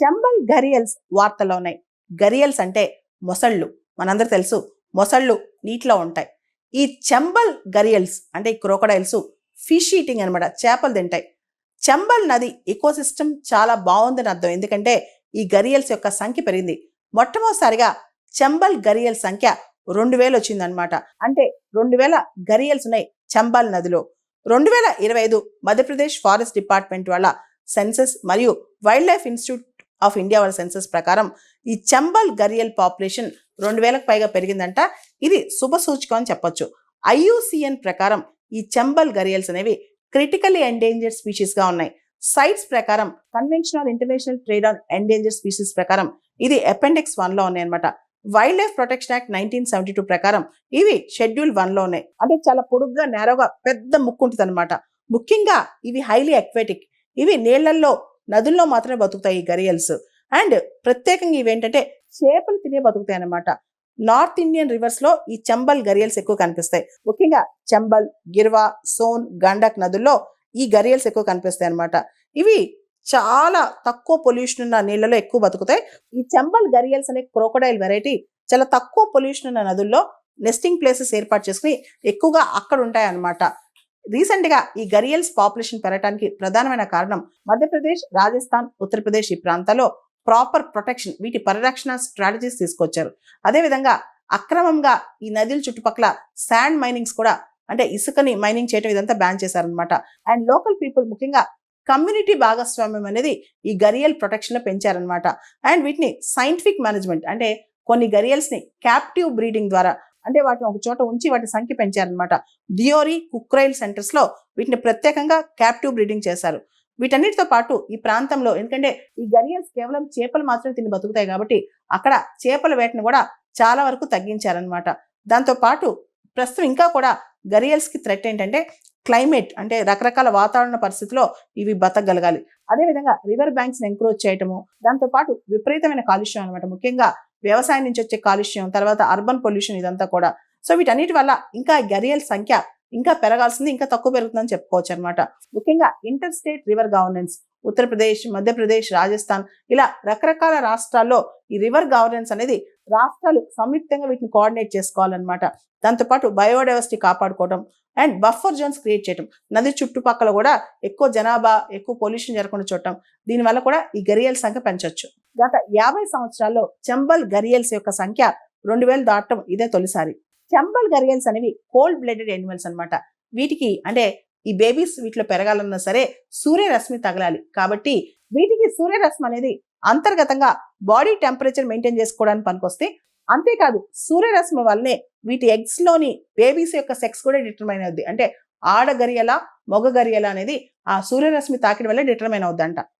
చెంబల్ గరియల్స్ వార్తల్లో ఉన్నాయి. గరియల్స్ అంటే మొసళ్ళు. మనందరూ తెలుసు, మొసళ్ళు నీటిలో ఉంటాయి. ఈ చెంబల్ గరియల్స్ అంటే ఈ క్రోకడైల్స్ ఫిష్ ఈటింగ్ అనమాట, చేపలు తింటాయి. చెంబల్ నది ఎకోసిస్టమ్ చాలా బాగుందని అర్థం. ఎందుకంటే ఈ గరియల్స్ యొక్క సంఖ్య పెరిగింది. మొట్టమొదటిసారిగా చెంబల్ గరియల్ సంఖ్య 2000 వచ్చిందనమాట. అంటే 2000 గరియల్స్ ఉన్నాయి చంబల్ నదిలో. 2025 మధ్యప్రదేశ్ ఫారెస్ట్ డిపార్ట్మెంట్ వాళ్ళ సెన్సస్ మరియు wild life institute of India వాళ్ళ సెన్సస్ ప్రకారం ఈ చంబల్ గరియల్ పాపులేషన్ 2000కు పైగా పెరిగిందంట. ఇది శుభ సూచకం అని చెప్పొచ్చు. IUCN ప్రకారం ఈ చంబల్ గరియల్స్ అనేవి క్రిటికల్లీ ఎండేంజర్డ్ స్పీషీస్ గా ఉన్నాయి. సైట్స్ ప్రకారం conventional international trade on endangered species ప్రకారం ఇది అపెండిక్స్ 1 లో ఉన్నాయి అనమాట. వైల్డ్ లైఫ్ ప్రొటెక్షన్ యాక్ట్ 1972 ప్రకారం ఇవి షెడ్యూల్ 1 లో ఉన్నాయి. అంటే చాలా పొడుగ్గా నేరోగా పెద్ద ముక్కు ఉంటుంది అనమాట. ముఖ్యంగా ఇవి హైలీ అక్వాటిక్. ఇవి నీళ్లలో నదుల్లో మాత్రమే బతుకుతాయి ఈ గరియల్స్. అండ్ ప్రత్యేకంగా ఇవేంటంటే చేపలు తినే బతుకుతాయి అనమాట. నార్త్ ఇండియన్ రివర్స్ లో ఈ చంబల్ గరియల్స్ ఎక్కువ కనిపిస్తాయి. ముఖ్యంగా చంబల్, గిర్వా, సోన్, గండక్ నదుల్లో ఈ గరియల్స్ ఎక్కువ కనిపిస్తాయి అనమాట. ఇవి చాలా తక్కువ పొల్యూషన్ ఉన్న నీళ్ళలో ఎక్కువ బతుకుతాయి. ఈ చంబల్ గరియల్స్ అనే క్రోకడైల్ వెరైటీ చాలా తక్కువ పొల్యూషన్ ఉన్న నదుల్లో నెస్టింగ్ ప్లేసెస్ ఏర్పాటు చేసుకుని ఎక్కువగా అక్కడ ఉంటాయి అన్నమాట. రీసెంట్ గా ఈ గరియల్స్ పాపులేషన్ పెరగడానికి ప్రధానమైన కారణం మధ్యప్రదేశ్, రాజస్థాన్, ఉత్తరప్రదేశ్ ఈ ప్రాంతాల్లో ప్రాపర్ ప్రొటెక్షన్, వీటి పరిరక్షణ స్ట్రాటజీస్ తీసుకొచ్చారు. అదేవిధంగా అక్రమంగా ఈ నదుల చుట్టుపక్కల శాండ్ మైనింగ్స్ కూడా, అంటే ఇసుకని మైనింగ్ చేయడం, ఇదంతా బ్యాన్ చేశారనమాట. అండ్ లోకల్ పీపుల్, ముఖ్యంగా కమ్యూనిటీ భాగస్వామ్యం అనేది ఈ గరియల్ ప్రొటెక్షన్ లో పెంచారనమాట. అండ్ వీటిని సైంటిఫిక్ మేనేజ్మెంట్, అంటే కొన్ని గరియల్స్ ని క్యాప్టివ్ బ్రీడింగ్ ద్వారా, అంటే వాటిని ఒక చోట ఉంచి వాటి సంఖ్య పెంచారనమాట. దియోరీ, కుక్రైల్ సెంటర్స్ లో వీటిని ప్రత్యేకంగా క్యాప్టివ్ బ్రీడింగ్ చేశారు. వీటన్నిటితో పాటు ఈ ప్రాంతంలో, ఎందుకంటే ఈ గరియల్స్ కేవలం చేపలు మాత్రమే తిని బతుకుతాయి కాబట్టి అక్కడ చేపల వేటను కూడా చాలా వరకు తగ్గించారనమాట. దాంతో పాటు ప్రస్తుతం ఇంకా కూడా గరియల్స్ కి థ్రెట్ ఏంటంటే క్లైమేట్, అంటే రకరకాల వాతావరణ పరిస్థితుల్లో ఇవి బతకగలగాలి. అదేవిధంగా రివర్ బ్యాంక్స్ ని ఎంకరేజ్ చేయటము, దాంతో పాటు విపరీతమైన కాలుష్యం అనమాట. ముఖ్యంగా వ్యవసాయం నుంచి వచ్చే కాలుష్యం, తర్వాత అర్బన్ పొల్యూషన్, ఇదంతా కూడా. సో వీటన్నిటి వల్ల ఇంకా గరియల్ సంఖ్య ఇంకా పెరగాల్సింది, ఇంకా తక్కువ పెరుగుతుందని చెప్పుకోవచ్చు అనమాట. ముఖ్యంగా inter state river governance, Uttar Pradesh, Madhya Pradesh, Rajasthan ఇలా రకరకాల రాష్ట్రాల్లో ఈ రివర్ గవర్నెన్స్ అనేది రాష్ట్రాలు సంయుక్తంగా వీటిని కోఆర్డినేట్ చేసుకోవాలన్నమాట. దాంతోపాటు బయోడైవర్సిటీ కాపాడుకోవడం అండ్ బఫర్ జోన్స్ క్రియేట్ చేయడం, నది చుట్టుపక్కల కూడా ఎక్కువ జనాభా, ఎక్కువ పొల్యూషన్ జరగకుండా చూడటం, దీనివల్ల కూడా ఈ గరియల్ సంఖ్య పెంచవచ్చు. గత 50 సంవత్సరాల్లో చంబల్ గరియల్స్ యొక్క సంఖ్య 2000 దాటడం ఇదే తొలిసారి. చంబల్ గరియల్స్ అనేవి కోల్డ్ బ్లడెడ్ యానిమల్స్ అనమాట. వీటికి, అంటే ఈ బేబీస్ వీటిలో పెరగాలన్నా సరే సూర్యరశ్మి తగలాలి. కాబట్టి వీటికి సూర్యరశ్మి అనేది అంతర్గతంగా బాడీ టెంపరేచర్ మెయింటైన్ చేసుకోవడానికి పనికొస్తే, అంతేకాదు సూర్యరశ్మి వల్లనే వీటి ఎగ్స్ లోని బేబీస్ యొక్క సెక్స్ కూడా డిటర్మైన్ అవుద్ది. అంటే ఆడ గరియల, మగ గరియల అనేది ఆ సూర్యరశ్మి తాకిడి వల్ల డిటర్మైన్ అవుద్దంట.